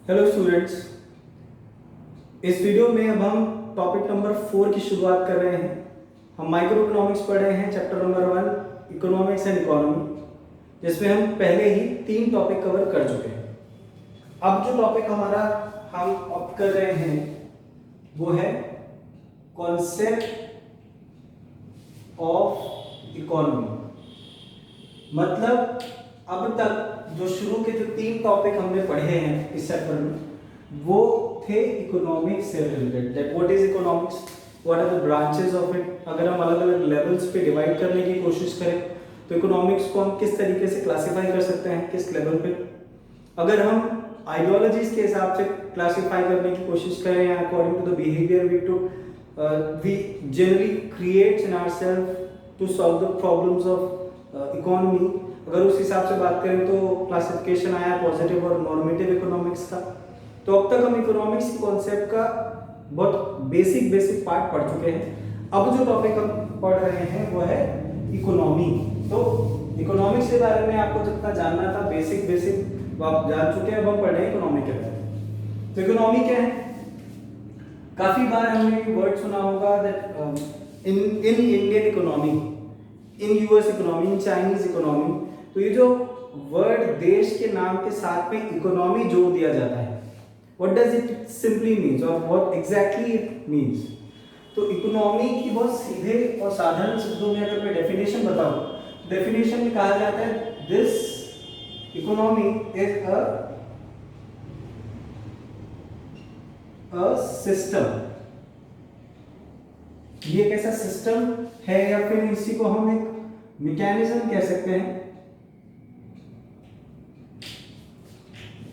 Hello students, इस video में अब हम टॉपिक नंबर 4 की शुरुआत कर रहे हैं। हम माइक्रो इकोनॉमिक्स पढ़ रहे हैं, chapter number 1 economics and economy, जिसमें हम पहले ही 3 टॉपिक कवर कर चुके हैं। अब जो टॉपिक हमारा हम अब कर रहे हैं वो है कॉन्सेप्ट ऑफ इकोनॉमी। मतलब अब तक जो शुरू के जो 3 टॉपिक हमने पढ़े हैं इस चैप्टर में वो थे इकोनॉमिक्स से related. That what is economics, what are the branches of it. अगर हम अलग अलग लेवल्स पे डिवाइड करने की कोशिश करें तो इकोनॉमिक्स को हम किस तरीके से क्लासिफाई कर सकते हैं, किस लेवल पे। अगर हम आइडियोलॉजीज के हिसाब से क्लासिफाई करने की कोशिश करें या according to the behaviour we generally create in ourselves to solve the problems of economy, अगर उस हिसाब से बात करें तो क्लासिफिकेशन आया पॉजिटिव और नॉर्मेटिव इकोनॉमिक्स का। तो अब तक हम इकोनॉमिक्स के कॉन्सेप्ट का बहुत बेसिक पार्ट पढ़ चुके हैं। अब जो टॉपिक हम पढ़ रहे हैं वो है इकोनॉमी। तो इकोनॉमिक्स के बारे में आपको जितना जानना था बेसिक आप जान चुके हैं। अब हम पढ़ रहे हैं इकोनॉमी के बारे में। तो इकोनॉमी क्या है? काफी बार हमने वर्ड सुना होगा that in Indian economy, in US economy, in Chinese economy. तो ये जो वर्ड देश के नाम के साथ में इकोनॉमी जोड़ दिया जाता है, what does it simply means और व्हाट एग्जैक्टली इट मीन्स। तो इकोनॉमी की बहुत सीधे और साधारण शब्दों में अगर मैं डेफिनेशन बताऊं, डेफिनेशन में कहा जाता है this economy is a system. ये एक ऐसा सिस्टम है या फिर इसी को हम एक मैकेनिज्म कह सकते हैं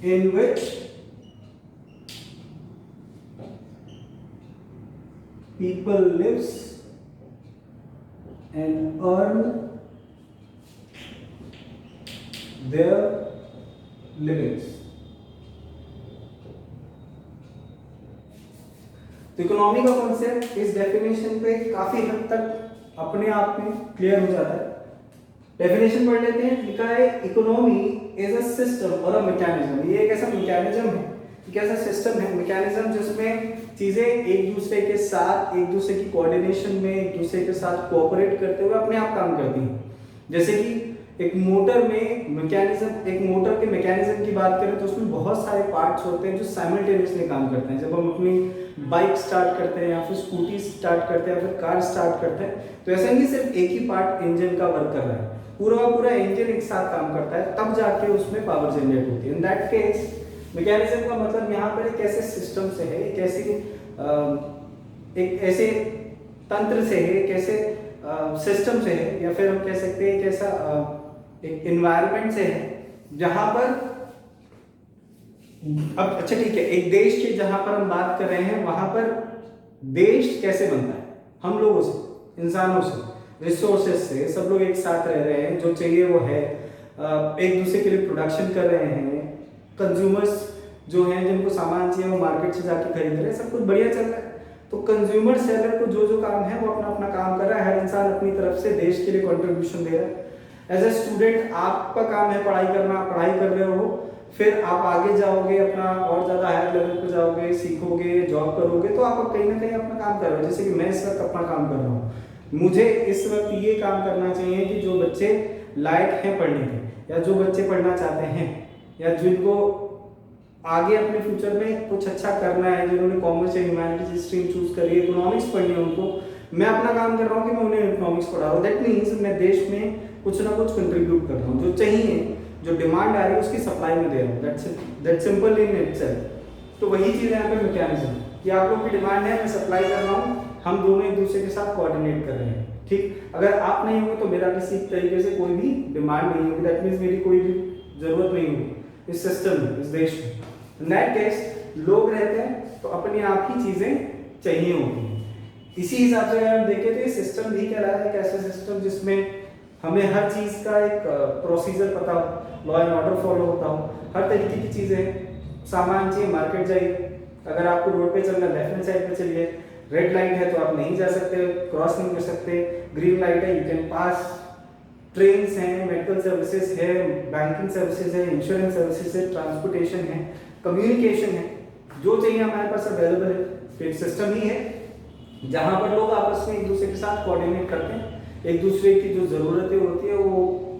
in which people lives and earn their livings। तो इकोनॉमी का कॉन्सेप्ट इस डेफिनेशन पे काफी हद तक अपने आप में क्लियर हो जाता है। डेफिनेशन पढ़ लेते हैं। लिखा है economy is a system or a mechanism. ये एक ऐसा मैकेनिज्म है, एक ऐसा सिस्टम है, मैकेनिज्म जिसमें चीजें एक दूसरे के साथ, एक दूसरे की कोऑर्डिनेशन में, एक दूसरे के साथ कोऑपरेट करते हुए अपने आप काम करती हैं। जैसे कि एक मोटर में मैकेनिज्म, एक मोटर के मैकेनिज्म की बात करें तो उसमें बहुत सारे पार्ट्स होते हैं जो साइमल्टेनियसली काम करते हैं। जब हम अपनी बाइक स्टार्ट करते हैं या फिर स्कूटी स्टार्ट करते हैं या फिर कार स्टार्ट करते हैं तो ऐसा नहीं सिर्फ एक ही पार्ट इंजन का वर्क कर रहा है, पूरा का पूरा इंजन एक साथ काम करता है, तब जाके उसमें पावर जनरेट होती है। इन दैट केस मैकेनिज्म का मतलब यहाँ पर एक ऐसे सिस्टम से है, एक ऐसे तंत्र से है, एक ऐसे सिस्टम से है, या फिर हम कह सकते हैं एक ऐसा एक एनवायरनमेंट से है जहां पर अब अच्छा ठीक है, एक देश की जहां पर हम बात कर रहे हैं वहां पर देश कैसे बनता है? हम लोगों से, इंसानों से, रिसोर्सेज से, सब लोग एक साथ रह रहे हैं, जो चाहिए वो है, एक दूसरे के लिए प्रोडक्शन कर रहे हैं, कंज्यूमर्स जो हैं जिनको सामान चाहिए वो मार्केट से जाके खरीद रहे हैं, सब कुछ बढ़िया चल रहा है। तो कंज्यूमर सेलर को जो जो काम है वो अपना अपना काम कर रहा है, हर इंसान अपनी तरफ से देश के लिए कंट्रीब्यूशन दे रहा है। एज ए स्टूडेंट आपका काम है पढ़ाई करना, पढ़ाई कर रहे हो, फिर आप आगे जाओगे, अपना और ज्यादा हायर लेवल पे जाओगे, सीखोगे, जॉब करोगे, तो आप कहीं ना कहीं अपना काम कर रहे हो। जैसे कि मैं इस वक्त अपना काम कर रहा हूँ, मुझे इस वक्त ये काम करना चाहिए कि जो बच्चे लायक हैं पढ़ने के, या जो बच्चे पढ़ना चाहते हैं, या जिनको आगे अपने फ्यूचर में कुछ अच्छा करना है, जिन्होंने कॉमर्स या ह्यूमैनिटीज स्ट्रीम चूज करी है, इकोनॉमिक्स पढ़नी है उनको, मैं अपना काम कर रहा हूँ कि मैं उन्हें इकोनॉमिक्स पढ़ा रहा हूँ। दैट मीन्स मैं देश में कुछ ना कुछ कंट्रीब्यूट कर रहा हूँ, जो चाहिए, जो डिमांड आ रही है उसकी सप्लाई में दे रहा हूँ। That's simple in itself. तो वही चीज है यहाँ पे मैकेनिज्म, कि आप लोग की डिमांड है, मैं सप्लाई कर रहा हूँ, हम दोनों एक दूसरे के साथ कोऑर्डिनेट कर रहे हैं। ठीक, अगर आप नहीं होंगे तो मेरा किसी तरीके से कोई भी डिमांड नहीं होगी, दैट मीन्स मेरी कोई भी जरूरत नहीं होगी इस सिस्टम में, इस देश में। नेट केस लोग रहते हैं तो अपने आप ही चीजें चाहिए होती हैं। इसी हिसाब से अगर हम देखें तो ये सिस्टम भी कह रहा है एक ऐसा सिस्टम जिसमें हमें हर चीज का एक प्रोसीजर पता हो, लॉ एंड ऑर्डर फॉलो होता हो, हर तरीके की चीजें, सामान चाहिए मार्केट जाइए, अगर आपको रोड पे चलना लेफ्ट हैंड साइड पे चलिए, रेड लाइट है तो आप नहीं जा सकते, क्रॉस नहीं कर सकते, ग्रीन लाइट है यू कैन पास, ट्रेन्स हैं, मेडिकल सर्विसेज है, बैंकिंग सर्विसेज है, इंश्योरेंस सर्विसेज है, ट्रांसपोर्टेशन है, कम्युनिकेशन है, जो चाहिए हमारे पास अवेलेबल है। तो एक सिस्टम ही है जहाँ पर लोग आपस में एक दूसरे के साथ कोऑर्डिनेट करते हैं, एक दूसरे की जो ज़रूरतें होती है वो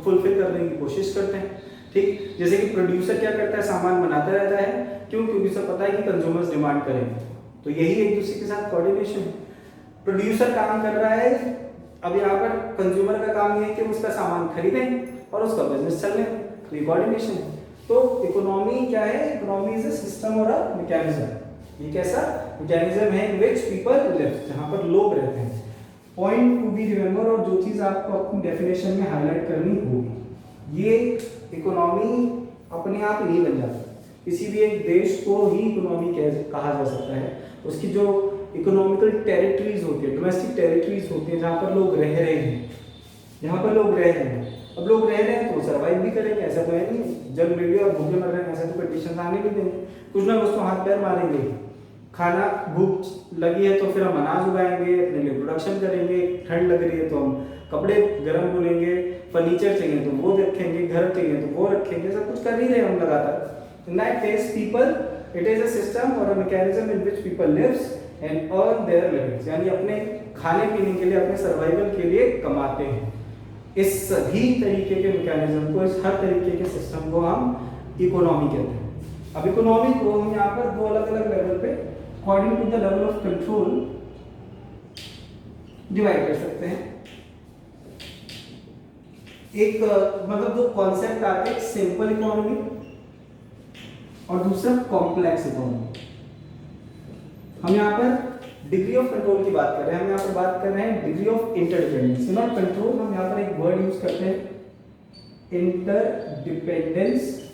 फुलफिल करने की कोशिश करते हैं। ठीक, जैसे कि प्रोड्यूसर क्या करता है, सामान बनाता रहता है, क्यों? क्योंकि उसे पता है कि कंज्यूमर्स डिमांड करेंगे, तो यही एक दूसरे के साथ कोऑर्डिनेशन है। प्रोड्यूसर काम कर रहा है, अब यहाँ पर कंज्यूमर का काम ये है कि उसका सामान खरीदें और उसका बिजनेस चलने, तो ये कोऑर्डिनेशन है। तो इकोनॉमी क्या है? Economy is a system or a mechanism. ये कैसा मैकेनिज्म है? इन विच पीपल लिव, जहाँ पर लोग रहते हैं। पॉइंट टू बी रिमेंबर, और जो चीज़ आपको अपनी डेफिनेशन में हाईलाइट करनी होगी, ये इकोनॉमी अपने आप नहीं बन जाती। किसी भी एक देश को ही इकोनॉमी कहा जा सकता है। उसकी जो इकोनॉमिकल टेरिटरीज होती है, डोमेस्टिक टेरिटरीज होती है, जहाँ पर लोग रह रहे हैं, जहाँ पर लोग रह रहे हैं। अब लोग रह रहे हैं तो सर्वाइव भी करेंगे, ऐसा तो है नहीं जल मिल और भूखे मर रहे हैं, ऐसा तो कंडीशन आने भी देंगे, कुछ ना कुछ तो हाथ पैर मारेंगे। खाना, भूख लगी है तो फिर हम अनाज उगाएंगे, अपने लिए प्रोडक्शन करेंगे, ठंड लग रही है तो हम कपड़े गर्म बुनेंगे, फर्नीचर चाहिए तो वो रखेंगे, घर चाहिए तो वो रखेंगे, सब कुछ कर ही रहे हम लगातार। In that case people, it is a system or a mechanism in which people lives and earn their livings, यानी अपने खाने पीने के लिए, अपने सर्वाइवल के लिए कमाते हैं। इस सभी तरीके के मैकेनिज्म को, इस हर तरीके के सिस्टम को हम इकोनॉमी कहते हैं। अब इकोनॉमी को हम यहाँ पर दो अलग अलग लेवल पे according to the level of control divide कर सकते हैं। एक मतलब दो कॉन्सेप्ट आते हैं, सिंपल इकोनॉमी और दूसरा कॉम्प्लेक्स इकोनॉमी। हम यहाँ पर डिग्री ऑफ कंट्रोल की बात कर रहे हैं, हम यहाँ पर बात कर रहे हैं degree of interdependence, not control. हम यहाँ पर एक वर्ड यूज करते हैं, इंटरडिपेंडेंस।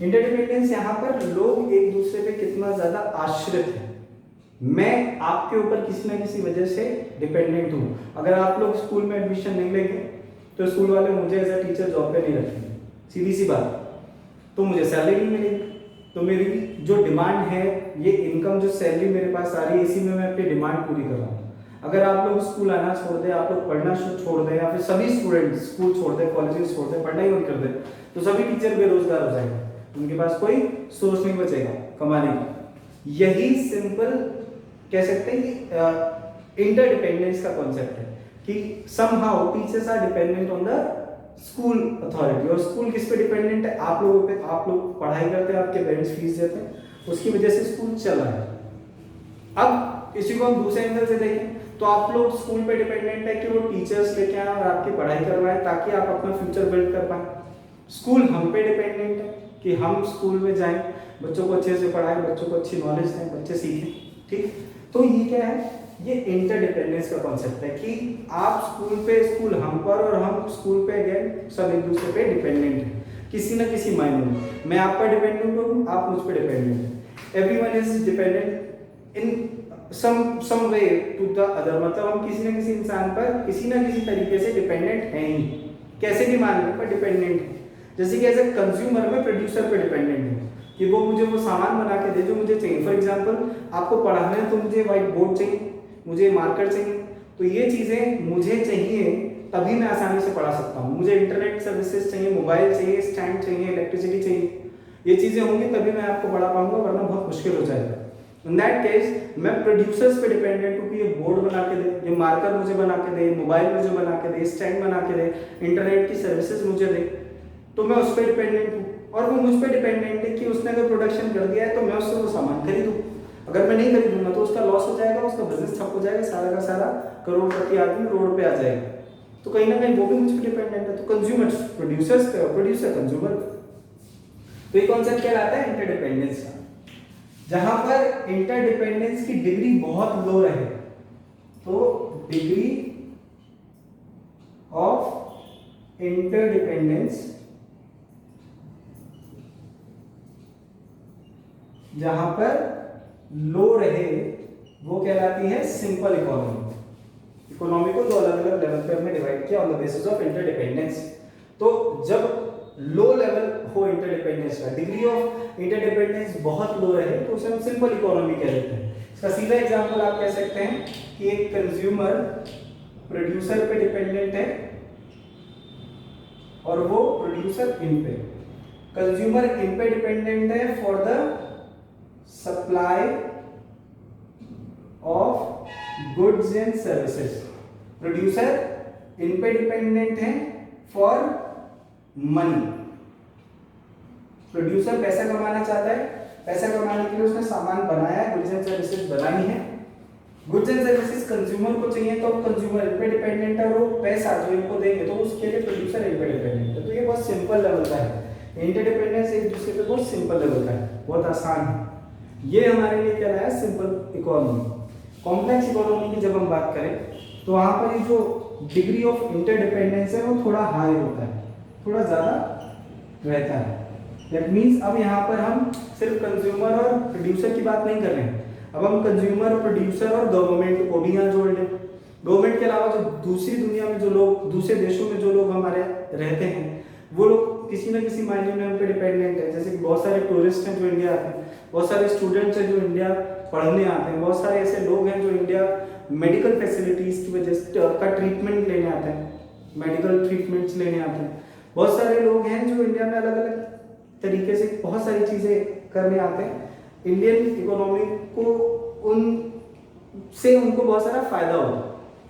इंटरडिपेंडेंस यहाँ पर लोग एक दूसरे पे कितना ज्यादा आश्रित है। मैं आपके ऊपर किसी ना किसी वजह से डिपेंडेंट हूँ। अगर आप लोग स्कूल में एडमिशन नहीं लेंगे तो स्कूल वाले मुझे एज अ टीचर जॉब पे नहीं रखेंगे, सीधी सी बात। तो मुझे सैलरी नहीं मिलेगी, तो मेरी जो डिमांड है, ये इनकम जो सैलरी मेरे पास आ रही है, इसी में मैं अपनी डिमांड पूरी कर रहा हूँ। अगर आप लोग स्कूल आना छोड़ दें, आप लोग पढ़ना छोड़ दें, या फिर सभी स्टूडेंट स्कूल छोड़ दें, कॉलेजेस छोड़ दें, पढ़ना ही बंद कर दें, तो सभी टीचर बेरोजगार हो जाएंगे, उनके पास कोई सोर्स नहीं बचेगा कमाने का। यही सिंपल कह सकते हैं कि इंटरडिपेंडेंस का कॉन्सेप्ट है कि somehow teachers are dependent on the school authority. और स्कूल किस पे डिपेंडेंट है? आप लोगों पे। आप लोग पढ़ाई करते हैं, आपके पेरेंट्स फीस देते हैं, उसकी वजह से स्कूल चल रहा है। अब इसी को हम दूसरे एंगल से देखें तो आप लोग स्कूल पे डिपेंडेंट है कि वो टीचर्स लेके आए और आपकी पढ़ाई करवाएं ताकि आप अपना फ्यूचर बिल्ड कर पाए। स्कूल हम पे डिपेंडेंट है कि हम स्कूल में जाएं, बच्चों को अच्छे से पढ़ाएं, बच्चों को अच्छी नॉलेज दें, बच्चे सीखें। ठीक, तो ये क्या है? ये इंटरडिपेंडेंस का कॉन्सेप्ट है कि आप स्कूल हम पर और हम स्कूल पे अगेन सब एक दूसरे पे डिपेंडेंट हैं किसी ना किसी मायने में। मैं आप पर डिपेंडेंट हूँ, आप मुझ पर डिपेंडेंट हैं। Everyone is dependent in some way to the other, मतलब हम किसी ना किसी इंसान पर किसी ना किसी तरीके से डिपेंडेंट हैं ही, कैसे भी मान लें पर डिपेंडेंट है। जैसे कि एज ए कंज्यूमर में प्रोड्यूसर पे डिपेंडेंट हूँ कि वो मुझे वो सामान बना के दे जो मुझे चाहिए। फॉर एग्जांपल आपको पढ़ाना है तो मुझे व्हाइट बोर्ड चाहिए, मुझे मार्कर चाहिए, तो ये चीज़ें मुझे चाहिए तभी मैं आसानी से पढ़ा सकता हूँ। मुझे इंटरनेट सर्विसेज चाहिए, मोबाइल चाहिए, स्टैंड चाहिए, इलेक्ट्रिसिटी चाहिए, ये चीज़ें होंगी तभी मैं आपको पढ़ा पाऊंगा, वरना बहुत मुश्किल हो जाएगा। इन दैट केस मैं प्रोड्यूसर्स पे डिपेंडेंट हूँ कि ये बोर्ड बना के दे, ये मार्कर मुझे बना के दे, मोबाइल मुझे बना के दे, स्टैंड बना के दे, इंटरनेट की सर्विसेज मुझे दे, तो मैं उस पर डिपेंडेंट हूँ। और वो मुझ पर डिपेंडेंट है कि उसने अगर प्रोडक्शन कर दिया है तो मैं उससे वो सामान खरीदूँ। अगर मैं नहीं खरीदूंगा तो उसका लॉस हो जाएगा, उसका बिजनेस ठप हो जाएगा, सारा का सारा करोड़पति आदमी रोड पे आ जाएगा। तो कहीं ना कहीं वो भी मुझ पर डिपेंडेंट है। तो कंज्यूमर्स प्रोड्यूसर्स पे और प्रोड्यूसर कंज्यूमर पे। तो ये कॉन्सेप्ट क्या लाता है? इंटरडिपेंडेंस का। जहां पर इंटरडिपेंडेंस की डिग्री बहुत लो रहे तो डिग्री ऑफ इंटरडिपेंडेंस जहां पर लो रहे वो कहलाती है सिंपल इकोनॉमी। इकोनॉमी को दो अलग अलग लेवल पे हमने डिवाइड किया on the basis of interdependence. तो जब लो लेवल हो इंटरडिपेंडेंस का, डिग्री ऑफ इंटरडिपेंडेंस बहुत लो रहे तो उसे हम सिंपल इकोनॉमी कह देते हैं। इसका सीधा एग्जांपल आप कह सकते हैं कि एक कंज्यूमर प्रोड्यूसर पे डिपेंडेंट है और वो प्रोड्यूसर इन पे। कंज्यूमर इन पे डिपेंडेंट है for the supply of goods and services. Producer in पे डिपेंडेंट है फॉर मनी। प्रोड्यूसर पैसा कमाना चाहता है, पैसा कमाने के लिए उसने सामान बनाया है, गुड्स एंड सर्विसेज बनाई है। गुड्स एंड सर्विसेज कंज्यूमर को चाहिए तो कंज्यूमर इन पे डिपेंडेंट है, और वो पैसा जो इनको देंगे तो उसके लिए प्रोड्यूसर इन पे डिपेंडेंट है। तो ये बहुत सिंपल लेवल का है, इंटरडिपेंडेंस एक दूसरे पे बहुत सिंपल लेवल का है, बहुत आसान है। ये हमारे लिए क्या है, सिंपल इकोनॉमी। कॉम्प्लेक्स इकोनॉमी की जब हम बात करें तो वहाँ पर ये जो डिग्री ऑफ इंटरडिपेंडेंस है वो थोड़ा हाई होता है, थोड़ा ज़्यादा रहता है। दैट मीन्स अब यहाँ पर हम सिर्फ कंज्यूमर और प्रोड्यूसर की बात नहीं कर रहे हैं, अब हम कंज्यूमर, प्रोड्यूसर और गवर्नमेंट को भी यहाँ जोड़ लें। गवर्नमेंट के अलावा जो दूसरी दुनिया में जो लोग, दूसरे देशों में जो लोग हमारे रहते हैं, वो लोग किसी न किसी मायने में हम पे डिपेंडेंट है। जैसे कि बहुत सारे टूरिस्ट हैं जो इंडिया आते हैं, बहुत सारे स्टूडेंट्स हैं जो इंडिया पढ़ने आते हैं, बहुत सारे ऐसे लोग हैं जो इंडिया मेडिकल फैसिलिटीज़ की वजह से का ट्रीटमेंट लेने आते हैं, मेडिकल ट्रीटमेंट्स लेने आते हैं। बहुत सारे लोग हैं जो इंडिया में अलग अलग तरीके से बहुत सारी चीज़ें करने आते हैं। इंडियन इकोनॉमी को उनसे उनको बहुत सारा फायदा होता है,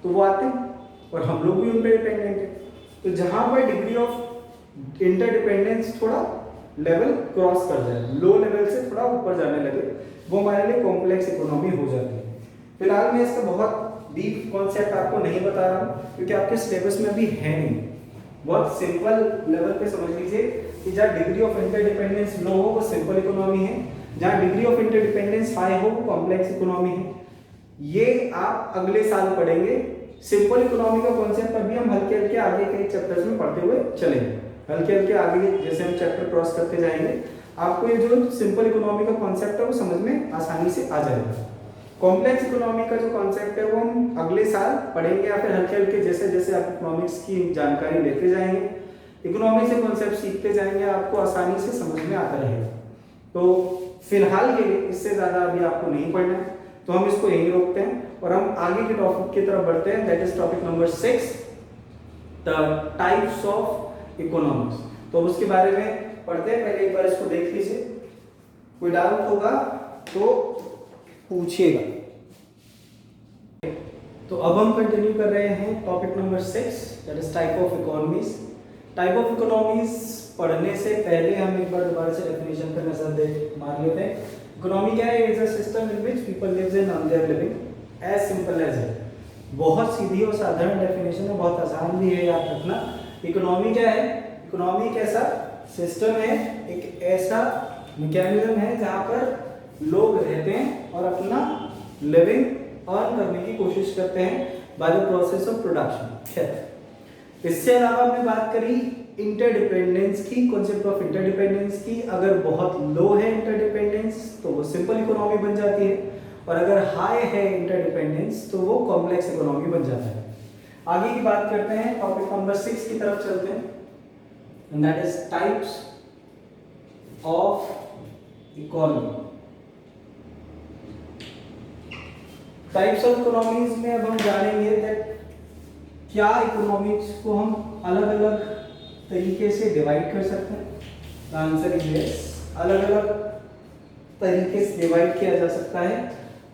तो वो आते हैं और हम लोग भी उन पर डिपेंडेंट हैं। तो जहाँ पर डिग्री ऑफ इंटरडिपेंडेंस थोड़ा लेवल क्रॉस कर जाए, लो लेवल से थोड़ा ऊपर जाने लगे, वो हमारे लिए कॉम्प्लेक्स इकोनॉमी हो जाती है। फिलहाल मैं इसका बहुत डीप कॉन्सेप्ट आपको नहीं बता रहा हूँ क्योंकि आपके सिलेबस में अभी है नहीं। बहुत सिंपल लेवल पे समझ लीजिए कि जहाँ डिग्री ऑफ इंटरडिपेंडेंस लो हो वो सिंपल इकोनॉमी है, जहाँ डिग्री ऑफ इंटरडिपेंडेंस हाई हो वो कॉम्प्लेक्स इकोनॉमी है। ये आप अगले साल पढ़ेंगे। सिंपल इकोनॉमी का कॉन्सेप्ट अभी हम हल्के हल्के आगे के चैप्टर्स में पढ़ते हुए चलेंगे, हल्के हल्के आगे जैसे हम चैप्टर क्रॉस करते जाएंगे आपको ये जो सिंपल इकोनॉमी का कॉन्सेप्ट है वो समझ में आसानी से आ जाएगा। कॉम्प्लेक्स इकोनॉमी का जो कॉन्सेप्ट है वो हम अगले साल पढ़ेंगे या फिर हल्के हल्के जैसे जैसे आप इकोनॉमिक्स की जानकारी लेते जाएंगे, इकोनॉमिक्स से कॉन्सेप्ट सीखते जाएंगे, आपको आसानी से समझ में आता रहेगा। तो फिलहाल के लिए इससे ज़्यादा अभी आपको नहीं पढ़ना है, तो हम इसको यहीं रोकते हैं और हम आगे के टॉपिक की तरफ बढ़ते हैं। That is topic number 6, the types of economics. तो उसके बारे में पढ़ते हैं, पहले एक बार इसको देख लीजिए, कोई डाउट होगा तो पूछिएगा। तो अब हम कंटिन्यू कर रहे हैं topic number 6, that is type of economies. Type of economies पढ़ने से पहले हम एक बार दोबारा से डेफिनेशन पर नजर मार लेते हैं। इकोनॉमी क्या है? Is a system in which people lives and earn their living, as simple as it. बहुत सीधी और साधारण डेफिनेशन है, बहुत आसान भी है याद रखना। इकोनॉमी क्या है? इकोनॉमी एक ऐसा सिस्टम है, एक ऐसा मैकेनिज्म है जहाँ पर लोग रहते हैं और अपना लिविंग अर्न करने की कोशिश करते हैं by the process of production. इससे अलावा हमने बात करी इंटरडिपेंडेंस की, कॉन्सेप्ट ऑफ इंटरडिपेंडेंस की। अगर बहुत लो है इंटरडिपेंडेंस तो वो सिंपल इकोनॉमी बन जाती है, और अगर हाई है इंटरडिपेंडेंस तो वो कॉम्प्लेक्स इकोनॉमी बन जाता है। आगे की बात करते हैं, टॉपिक नंबर 6 की तरफ चलते हैं, and that is types of economy. Types of economies में अब हम जानेंगे दैट क्या इकोनॉमिक्स को हम अलग अलग तरीके से डिवाइड कर सकते हैं। आंसर इज यस, अलग अलग तरीके से डिवाइड किया जा सकता है,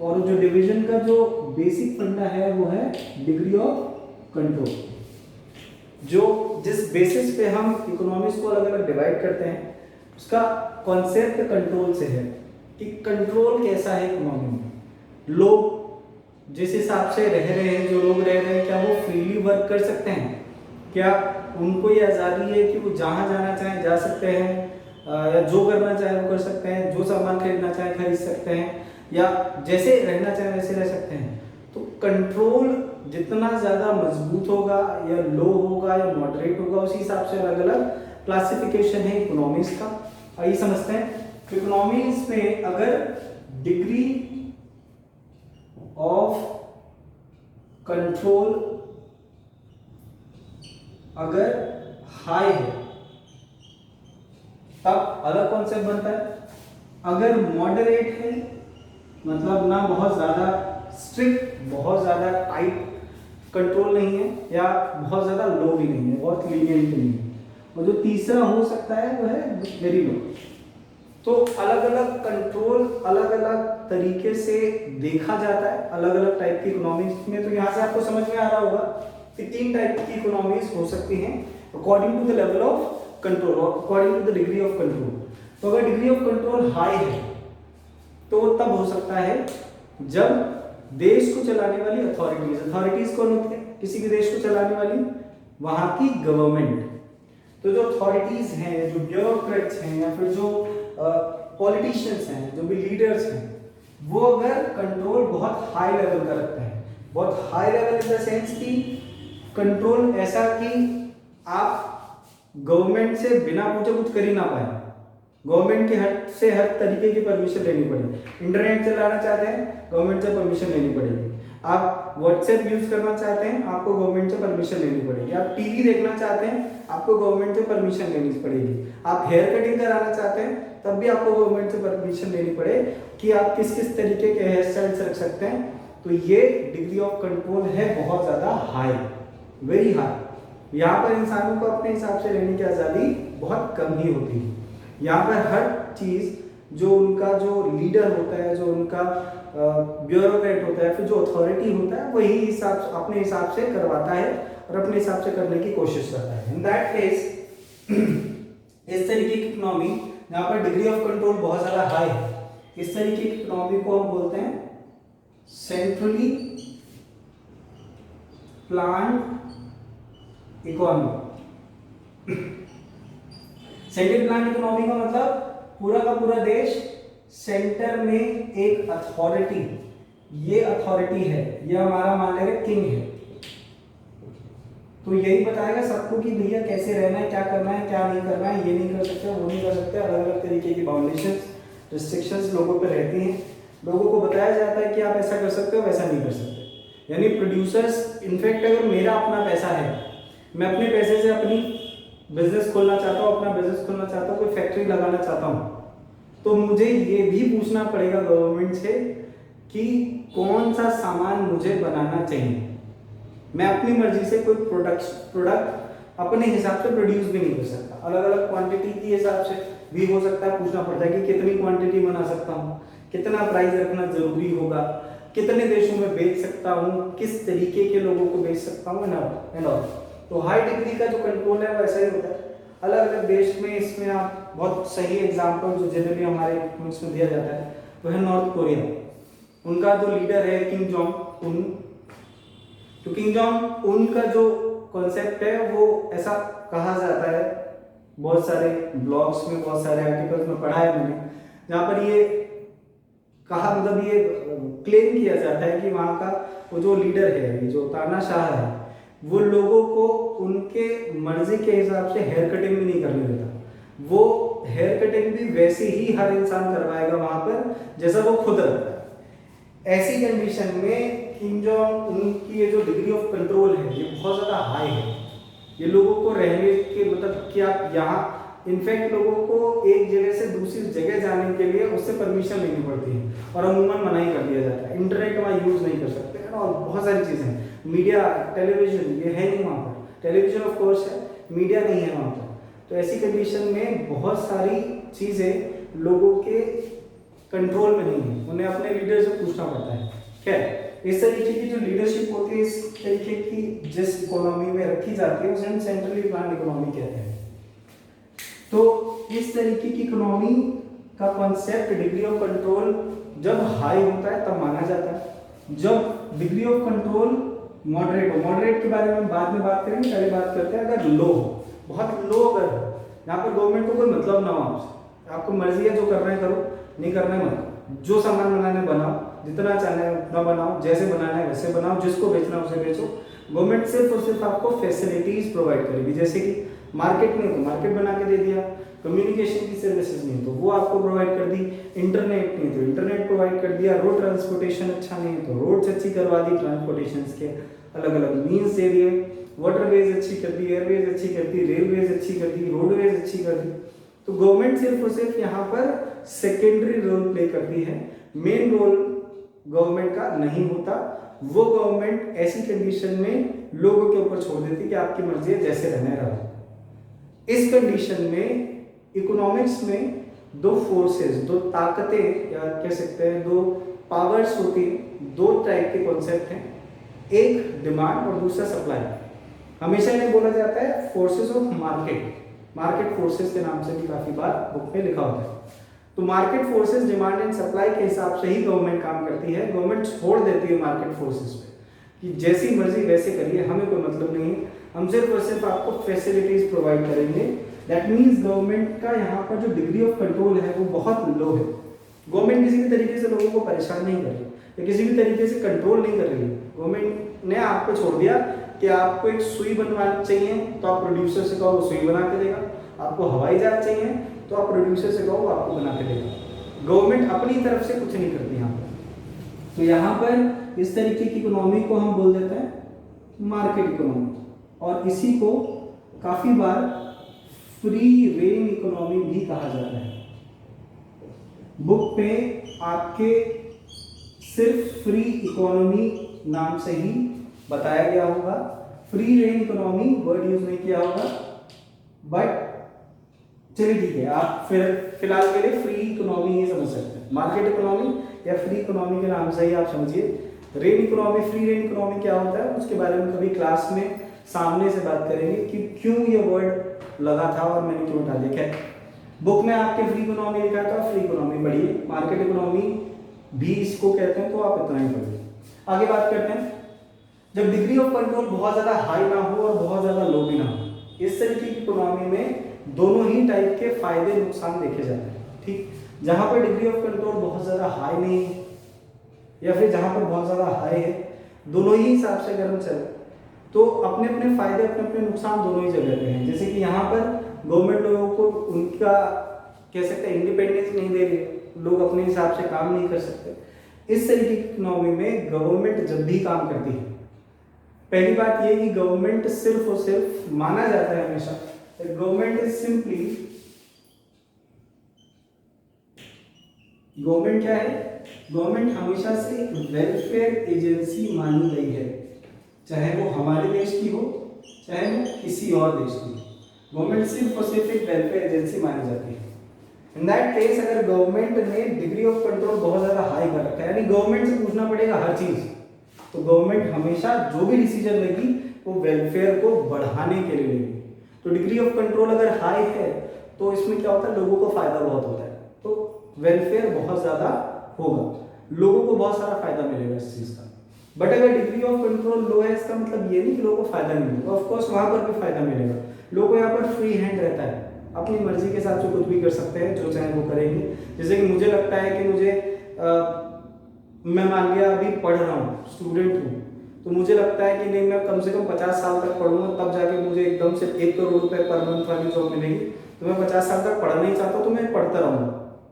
और जो डिवीजन का जो बेसिक फंडा है वो है डिग्री ऑफ कंट्रोल। जो जिस बेसिस पे हम इकोनॉमिक्स को अलग अलग डिवाइड करते हैं उसका कॉन्सेप्ट कंट्रोल से है कि कंट्रोल कैसा है इकोनॉमी में। लोग जिस हिसाब से रह रहे हैं, जो लोग रह रहे हैं, क्या वो फ्रीली वर्क कर सकते हैं? क्या उनको ये आज़ादी है कि वो जहाँ जाना चाहें जा सकते हैं, या जो करना चाहें वो कर सकते हैं, जो सामान खरीदना चाहें खरीद सकते हैं, या जैसे रहना चाहें वैसे रह सकते हैं? तो कंट्रोल जितना ज़्यादा मजबूत होगा या लो होगा या मॉडरेट होगा, उसी हिसाब से अलग अलग क्लासिफिकेशन है इकोनॉमीज का। आइए समझते हैं। इकोनॉमीज में अगर डिग्री ऑफ कंट्रोल अगर हाई है तब अलग कॉन्सेप्ट बनता है। अगर मॉडरेट है मतलब ना बहुत ज़्यादा स्ट्रिक्ट, बहुत ज़्यादा टाइट कंट्रोल नहीं है, या बहुत ज़्यादा लो भी नहीं है, बहुत लीनियंट नहीं है, और जो तीसरा हो सकता है वो है वेरी लो। तो अलग अलग कंट्रोल अलग अलग तरीके से देखा जाता है अलग अलग टाइप की इकोनॉमीज में। तो यहाँ से आपको समझ में आ रहा होगा कि 3 टाइप की इकोनॉमीज हो सकती हैं according to the level of control, according to the degree of control. तो अगर डिग्री ऑफ कंट्रोल हाई है तो तब हो सकता है जब देश को चलाने वाली अथॉरिटीज कौन होती है, किसी भी देश को चलाने वाली वहां की गवर्नमेंट। तो जो अथॉरिटीज हैं, जो ब्यूरोक्रेट्स हैं या फिर जो पॉलिटिशियंस हैं, जो भी लीडर्स हैं, वो अगर कंट्रोल बहुत हाई लेवल का रखते हैं, बहुत high level in the sense कि कंट्रोल ऐसा कि आप गवर्नमेंट से बिना पूछे कुछ कर ही ना पाए, गवर्नमेंट के हर तरीके की परमिशन लेनी पड़ेगी। इंटरनेट चलाना चाहते हैं गवर्नमेंट से परमिशन लेनी पड़ेगी, आप व्हाट्सएप यूज करना चाहते हैं आपको गवर्नमेंट से परमिशन लेनी पड़ेगी, आप टीवी देखना चाहते हैं आपको गवर्नमेंट से परमिशन लेनी पड़ेगी, आप हेयर कटिंग कराना चाहते हैं तब भी आपको गवर्नमेंट से परमिशन लेनी पड़े कि आप किस किस तरीके के हेयर स्टाइल्स रख सकते हैं। तो ये डिग्री ऑफ कंट्रोल है बहुत ज्यादा हाई, वेरी हाई। यहाँ पर इंसानों को अपने हिसाब से रहने की आज़ादी बहुत कम ही होती है। यहाँ पर हर चीज़ जो उनका जो लीडर होता है, जो उनका ब्यूरोक्रेट होता है, फिर जो अथॉरिटी होता है वही अपने हिसाब से करवाता है और अपने हिसाब से करने की कोशिश करता है। इन दैट केस इस तरीके की इकोनॉमी जहाँ पर डिग्री ऑफ कंट्रोल बहुत ज़्यादा हाई है, इस तरीके की इकोनॉमी को हम बोलते हैं centrally planned economy. Central plan economy का मतलब पूरा का पूरा देश सेंटर में एक अथॉरिटी, ये अथॉरिटी है, ये हमारा मान लेंगे किंग है, तो यही बताएगा सबको कि भैया कैसे रहना है, क्या करना है, क्या नहीं करना है, ये नहीं कर सकते, वो नहीं कर सकते। अलग अलग तरीके की बाउंडेशंस, रिस्ट्रिक्शंस लोगों पर रहती हैं। लोगों को बताया जाता है कि आप ऐसा कर सकते हो, वैसा नहीं कर सकते। यानी प्रोड्यूसर्स, इनफैक्ट अगर मेरा अपना पैसा है, मैं अपने पैसे से अपनी बिजनेस खोलना चाहता हूँ, अपना बिजनेस खोलना चाहता हूँ, कोई फैक्ट्री लगाना चाहता हूँ, तो मुझे ये भी पूछना पड़ेगा गवर्नमेंट से कि कौन सा सामान मुझे बनाना चाहिए। मैं अपनी मर्जी से कोई प्रोडक्ट अपने हिसाब से प्रोड्यूस भी नहीं कर सकता। अलग अलग क्वांटिटी के हिसाब से भी हो सकता है, पूछना पड़ता है कि कितनी क्वांटिटी बना सकता हूँ, कितना प्राइस रखना जरूरी होगा, कितने देशों में बेच सकता हूँ, किस तरीके के लोगों को बेच सकता हूँ एंड ऑल। तो हाई डिग्री का जो कंट्रोल है वैसा ही होता है अलग अलग देश में। इसमें आप बहुत सही एग्जांपल जो जनरली हमारे मुल्क में दिया जाता है वो है नॉर्थ कोरिया। उनका जो लीडर है किम जोंग उन, तो किम जोंग उन का जो कॉन्सेप्ट है वो ऐसा कहा जाता है, बहुत सारे ब्लॉग्स में, बहुत सारे आर्टिकल्स में पढ़ा है मैंने, जहाँ पर ये कहा, मतलब ये क्लेम किया जाता है कि वहाँ का वो जो लीडर है, जो तानाशाह है, वो लोगों को उनके मर्जी के हिसाब से हेयर कटिंग भी नहीं करने देता। वो हेयर कटिंग भी वैसे ही हर इंसान करवाएगा वहां पर जैसा वो खुद रखता है। ऐसी कंडीशन में किम जोंग उनकी ये जो डिग्री ऑफ कंट्रोल है ये बहुत ज़्यादा हाई है। ये लोगों को रहने के, मतलब कि आप यहाँ, इनफैक्ट लोगों को एक जगह से दूसरी जगह जाने के लिए उससे परमिशन लेनी पड़ती है और अमूमन मना ही कर दिया जाता है। इंटरनेट वहाँ यूज़ नहीं कर सकते हैं और बहुत सारी चीज़ें, मीडिया, टेलीविजन ये है नहीं वहाँ पर, टेलीविजन ऑफ कोर्स है, मीडिया नहीं है वहाँ पर। तो ऐसी कंडीशन में बहुत सारी चीज़ें लोगों के कंट्रोल में नहीं है, उन्हें अपने लीडर से पूछना पड़ता है। खैर, इस तरीके की जो लीडरशिप होती है, इस तरीके की जिस इकोनॉमी में रखी जाती है उसे हम सेंट्रली प्लान्ड इकोनॉमी कहते हैं। तो इस तरीके की इकोनॉमी का कॉन्सेप्ट डिग्री ऑफ कंट्रोल जब हाई होता है तब माना जाता है। जब डिग्री ऑफ कंट्रोल मॉडरेट हो, मॉडरेट के बारे में बाद में बात करेंगे, पहले बात करते हैं अगर लो हो, बहुत लो अगर हो, यहाँ पर गवर्नमेंट को कोई मतलब ना हो आपसे, आपको मर्जी है जो करना है करो, नहीं करना है मत, जो सामान बनाना है बनाओ, जितना चाहना है उतना बनाओ, जैसे बनाना है वैसे बनाओ, जिसको बेचना है उसे बेचो। गवर्नमेंट सिर्फ और सिर्फ आपको फैसिलिटीज प्रोवाइड करेगी, जैसे कि मार्केट नहीं तो मार्केट बना के दे दिया, कम्युनिकेशन की सर्विसेज नहीं तो वो आपको प्रोवाइड कर दी, इंटरनेट नहीं तो इंटरनेट प्रोवाइड कर दिया, रोड ट्रांसपोर्टेशन अच्छा नहीं तो रोड्स अच्छी करवा दी, ट्रांसपोर्टेशन के अलग अलग मीन्स दे दिए, वाटरवेज अच्छी कर दी, एयरवेज अच्छी कर दी, रेलवेज अच्छी कर दी, रोडवेज अच्छी कर दी। तो गवर्नमेंट सिर्फ और सिर्फ यहाँ पर सेकेंडरी रोल प्ले करती है, मेन रोल गवर्नमेंट का नहीं होता। वो गवर्नमेंट ऐसी कंडीशन में लोगों के ऊपर छोड़ देती कि आपकी मर्जी है, जैसे रहना है रहो। इस कंडीशन में इकोनॉमिक्स में दो फोर्सेस, दो ताकतें या कह सकते हैं दो पावर्स होती हैं, दो टाइप के कॉन्सेप्ट हैं, एक डिमांड और दूसरा सप्लाई। हमेशा इन्हें बोला जाता है forces of market, market forces के नाम से भी काफी बार बुक में लिखा होता है। तो market forces demand and supply के हिसाब से ही गवर्नमेंट काम करती है। गवर्नमेंट छोड़ देती है मार्केट फोर्सेस पे कि जैसी मर्जी वैसे करिए, हमें कोई मतलब नहीं है, हम सिर्फ और सिर्फ आपको फैसिलिटीज प्रोवाइड करेंगे। दैट मीन्स गवर्नमेंट का यहाँ पर जो डिग्री ऑफ कंट्रोल है वो बहुत लो है। गवर्नमेंट किसी भी तरीके से लोगों को परेशान नहीं कर रही है, किसी भी तरीके से कंट्रोल नहीं कर रही है। गवर्नमेंट ने आपको छोड़ दिया कि आपको एक सुई बनवानी चाहिए तो आप प्रोड्यूसर से कहो वो सुई बना के देगा, आपको हवाई जहाज चाहिए तो आप प्रोड्यूसर से कहो वो आपको बना के देगा। गवर्नमेंट अपनी तरफ से कुछ नहीं करती यहाँ पर। तो यहाँ पर इस तरीके की इकोनॉमी को हम बोल देते हैं मार्केट इकोनॉमी, और इसी को काफी बार फ्री रेन इकोनॉमी भी कहा जाता है। बुक पे आपके सिर्फ फ्री इकोनॉमी नाम से ही बताया गया होगा, free rein economy word use नहीं किया होगा, बट चलिए ठीक है, आप फिर फिलहाल के लिए फ्री इकोनॉमी ही समझ सकते हैं। मार्केट इकोनॉमी या फ्री इकोनॉमी के नाम से ही आप समझिए। Rain economy, free rein economy क्या होता है उसके बारे में कभी क्लास में सामने से बात करेंगे कि क्यों ये वर्ड लगा था और मैंने क्यों उठा लिया। बुक में आपके फ्री इकोनॉमी लिखा था, फ्री इकोनॉमी पढ़िए, मार्केट इकोनॉमी भी इसको कहते हैं, तो आप इतना ही पढ़िए। आगे बात करते हैं, जब डिग्री ऑफ कंट्रोल बहुत ज्यादा हाई ना हो और बहुत ज्यादा लो भी ना हो, इस तरीके की इकोनॉमी में दोनों ही टाइप के फायदे नुकसान देखे जाते हैं। ठीक, जहां पर डिग्री ऑफ कंट्रोल बहुत ज्यादा हाई नहीं है या फिर जहां पर बहुत ज्यादा हाई है, दोनों ही हिसाब से अगर हम चले तो अपने अपने फायदे अपने अपने नुकसान दोनों ही जगह पे हैं। जैसे कि यहाँ पर गवर्नमेंट लोगों को उनका कह सकते हैं इंडिपेंडेंस नहीं दे रही है, लोग अपने हिसाब से काम नहीं कर सकते। इस तरीके की इकोनॉमी में गवर्नमेंट जब भी काम करती है, पहली बात ये कि गवर्नमेंट सिर्फ और सिर्फ माना जाता है हमेशा गवर्नमेंट इज सिंपली, गवर्नमेंट क्या है, गवर्नमेंट हमेशा से वेलफेयर एजेंसी मानी गई है, चाहे वो हमारे देश की हो चाहे वो किसी और देश की हो। गवर्नमेंट सिर्फ और सिर्फ एक वेलफेयर एजेंसी मानी जाती है। इन दैट केस अगर गवर्नमेंट ने डिग्री ऑफ कंट्रोल बहुत ज्यादा हाई कर रखा है, यानी गवर्नमेंट से पूछना पड़ेगा हर चीज, तो गवर्नमेंट हमेशा जो भी डिसीजन लेगी वो वेलफेयर को बढ़ाने के लिए लेगी। तो डिग्री ऑफ कंट्रोल अगर हाई है तो इसमें क्या होता है, लोगों को फायदा बहुत होता है, तो वेलफेयर बहुत ज्यादा होगा, लोगों को बहुत सारा फायदा मिलेगा इस चीज का। बट अगर डिग्री ऑफ कंट्रोल लो है, इसका मतलब ये नहीं कि लोगों को फायदा नहीं मिलेगा, ऑफ कोर्स वहां पर भी फायदा मिलेगा। लोगों को यहाँ पर फ्री हैंड रहता है, अपनी मर्जी के हिसाब से कुछ भी कर सकते हैं, जो चाहे वो करेंगे। जैसे कि मुझे लगता है कि मुझे मैं मान लिया अभी पढ़ रहा हूँ, स्टूडेंट हूँ, तो मुझे लगता है कि नहीं मैं कम से कम 50 साल तक पढ़ूंगा, तब जाके मुझे एकदम से 1 करोड़ रुपए पर मंथ वाली जॉब मिलेगी। तो मैं 50 साल तक पढ़ना ही चाहता हूँ तो मैं पढ़ता रहूंगा,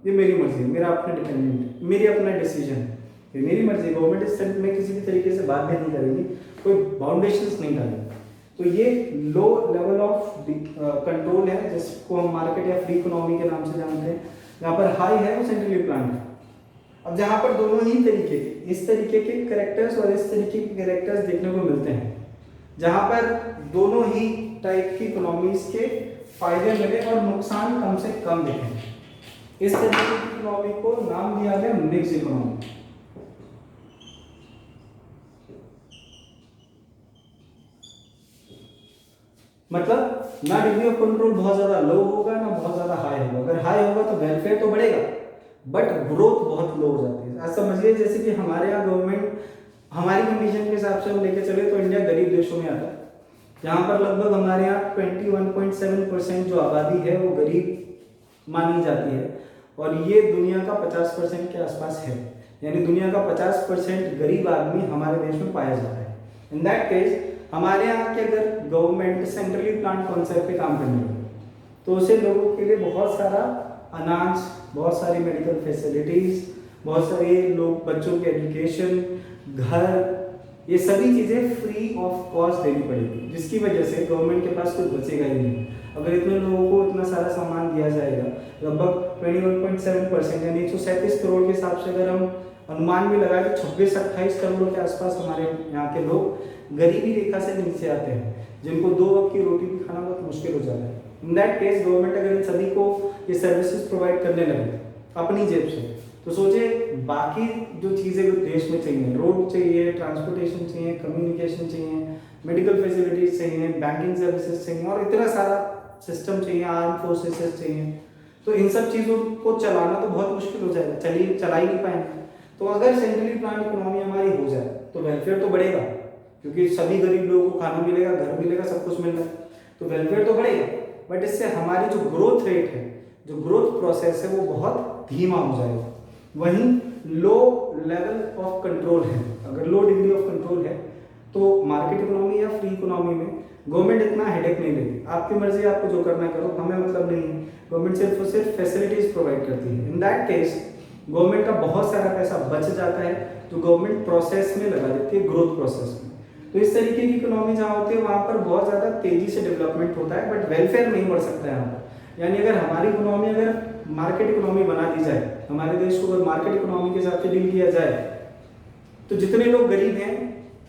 ये मेरी मर्जी है, मेरा अपना डिपेंडेंट, मेरी अपना डिसीजन है, ये मेरी मर्जी। गवर्नमेंट इस में किसी भी तरीके से बाध्य नहीं करेगी, कोई बाउंडेशंस नहीं डालेगी। तो ये लो लेवल ऑफ कंट्रोल है, जिसको हम मार्केट या फ्री इकोनॉमी के नाम से जानते हैं। जहाँ पर हाई है वो सेंट्रली प्लान्ड है। अब जहाँ पर दोनों ही तरीके के, इस तरीके के कैरेक्टर्स और इस तरीके के कैरेक्टर्स देखने को मिलते हैं, जहाँ पर दोनों ही टाइप की इकोनॉमीज के फायदे मिले और नुकसान कम से कम दिखे, इस तरीके की इकोनॉमी को नाम दिया गया मिक्स इकोनॉमी। मतलब ना डिग्री ऑफ कंट्रोल बहुत ज्यादा लो होगा ना बहुत ज्यादा हाई होगा। अगर हाई होगा तो वेलफेयर तो बढ़ेगा बट ग्रोथ बहुत लो हो जाती है। आज समझिए जैसे कि हमारे यहाँ गवर्नमेंट हमारी कंडीशन के हिसाब से हम लेके चले तो इंडिया गरीब देशों में आता है, जहाँ पर लगभग हमारे यहाँ 21.7% जो आबादी है वो गरीब मानी जाती है, और ये दुनिया का 50% के आसपास है, यानी दुनिया का 50% गरीब आदमी हमारे देश में पाया जाता है। इन दैट केस हमारे यहाँ के अगर गवर्नमेंट सेंट्रली प्लान कॉन्सेप्ट पे काम करने लगे तो उसे लोगों के लिए बहुत सारा अनाज, बहुत सारी मेडिकल फैसिलिटीज, बहुत सारे लोग बच्चों के एजुकेशन, घर, ये सभी चीज़ें फ्री ऑफ कॉस्ट देनी पड़ेगी, जिसकी वजह से गवर्नमेंट के पास कुछ बचेगा ही नहीं। अगर इतने लोगों को इतना सारा सामान दिया जाएगा, लगभग 21.7% यानी 137 करोड़ के हिसाब से अगर हम अनुमान भी लगाए तो 26-28 करोड़ के आसपास हमारे यहाँ के लोग गरीबी रेखा से नीचे आते हैं, जिनको 2 वक्त की रोटी भी खाना बहुत मुश्किल हो जाता है। इन दैट केस गवर्नमेंट अगर इन सभी को ये सर्विसेज प्रोवाइड करने लगे अपनी जेब से, तो सोचिए बाकी जो चीज़ें देश में चाहिए, रोड चाहिए, ट्रांसपोर्टेशन चाहिए, कम्युनिकेशन चाहिए, मेडिकल फैसिलिटीज चाहिए, बैंकिंग सर्विसेज चाहिए और इतना सारा सिस्टम चाहिए, आर्म फोर्सेस चाहिए, तो इन सब चीज़ों को चलाना तो बहुत मुश्किल हो जाएगा, चला ही नहीं पाएंगे। तो अगर सेंट्रली प्लान इकोनॉमी हमारी हो जाए तो वेलफेयर तो बढ़ेगा, क्योंकि सभी गरीब लोगों को खाना मिलेगा, घर मिलेगा, सब कुछ मिल रहा है, तो वेलफेयर तो बढ़ेगा, बट इससे हमारी जो ग्रोथ रेट है, जो ग्रोथ प्रोसेस है, वो बहुत धीमा हो जाएगा। वहीं लो लेवल ऑफ कंट्रोल है, अगर लो डिग्री ऑफ कंट्रोल है तो मार्केट इकोनॉमी या फ्री इकोनॉमी में गवर्नमेंट इतना हेडेक नहीं लेती, आपकी मर्जी, आपको जो करना करो, हमें मतलब नहीं है। गवर्नमेंट सिर्फ और सिर्फ फैसिलिटीज प्रोवाइड करती है। इन दैट केस गवर्नमेंट का बहुत सारा पैसा बच जाता है जो गवर्नमेंट प्रोसेस में लगा देती है, ग्रोथ प्रोसेस में। तो इस तरीके की इकोनॉमी जहाँ होती है वहाँ पर बहुत ज़्यादा तेजी से डेवलपमेंट होता है, बट वेलफेयर नहीं बढ़ सकता है यहाँ पर। यानी अगर हमारी इकोनॉमी अगर मार्केट इकोनॉमी बना दी जाए, हमारे देश को अगर मार्केट इकोनॉमी के हिसाब से डील किया जाए, तो जितने लोग गरीब हैं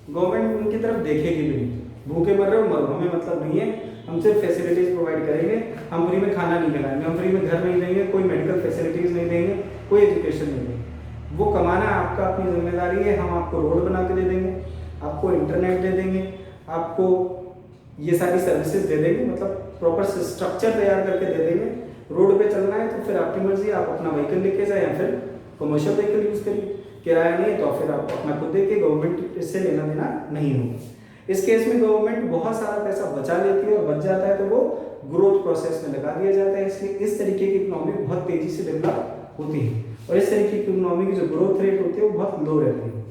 गवर्नमेंट उनकी तरफ देखेगी भी नहीं। भूखे मर रहे हो मरो, हमें मतलब नहीं है, हम सिर्फ फैसिलिटीज प्रोवाइड करेंगे, हम फ्री में खाना नहीं खिलाएंगे, हम फ्री में घर नहीं देंगे, कोई मेडिकल फैसिलिटीज नहीं देंगे, कोई एजुकेशन नहीं देंगे। वो कमाना आपका, अपनी जिम्मेदारी है, हम आपको रोड बना के दे देंगे, आपको इंटरनेट दे देंगे, आपको ये सारी सर्विसेज दे देंगे, मतलब प्रॉपर स्ट्रक्चर तैयार करके दे देंगे। रोड पे चलना है तो फिर आपकी मर्जी, आप अपना व्हीकल लेके जाए या फिर कमर्शियल व्हीकल यूज करिए, किराया नहीं है तो फिर आप अपना खुद देखिए, गवर्नमेंट इससे लेना देना नहीं होगा। इस केस में गवर्नमेंट बहुत सारा पैसा बचा लेती है और बच जाता है तो वो ग्रोथ प्रोसेस में लगा दिया जाता है। इसलिए इस तरीके की इकोनॉमी बहुत तेजी से डेवलप होती है और इस तरीके की इकोनॉमी की जो ग्रोथ रेट होती है वो बहुत लो रहती है।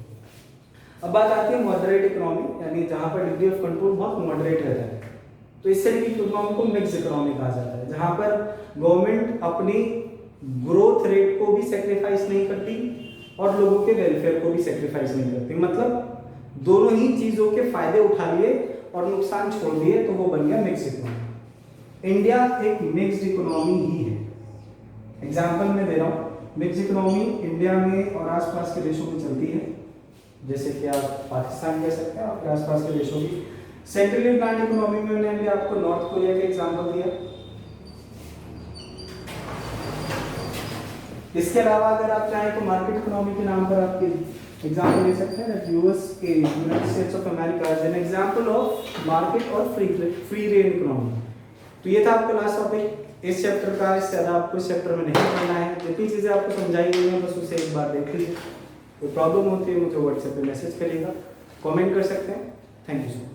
अब बात आती है मॉडरेट इकोनॉमी, यानी जहाँ पर डिग्री ऑफ कंट्रोल बहुत मॉडरेट रहता है। तो इस तरीके की इकोनॉमी को मिक्स इकोनॉमी कहा जाता है, जहाँ पर गवर्नमेंट अपनी ग्रोथ रेट को भी सेक्रीफाइस नहीं करती और लोगों के वेलफेयर को भी सेक्रीफाइस नहीं करती, मतलब दोनों ही चीजों के फायदे उठा लिए और नुकसान छोड़ दिए, तो वो बन गया मिक्स इकोनॉमी। इंडिया एक मिक्स्ड इकोनॉमी ही है। एग्जांपल मैं दे रहा हूँ, मिक्स्ड इकोनॉमी इंडिया में और आसपास के देशों में चलती है, जैसे कि आप पाकिस्तान कह सकते हैं और आसपास के देशों की। सेंट्रली प्लान्ड इकोनॉमी में मैंने अभी आपको नॉर्थ कोरिया का एग्जांपल दिया। इसके अलावा अगर आप चाहें तो मार्केट इकोनॉमी के नाम पर आपके एग्जाम्पल दे सकते हैं, USA, United States of America as an example of market और फ्री रेंज इकोनॉमी। तो ये था आपका लास्ट टॉपिक इस चैप्टर का। इससे ज़्यादा आपको इस चैप्टर में नहीं पढ़ना है, जितनी चीज़ें आपको समझाई गई हैं बस उसे एक बार देख लीजिए। कोई प्रॉब्लम होती है मुझे व्हाट्सएप पे मैसेज करिएगा, कमेंट कर सकते हैं। Thank you so much.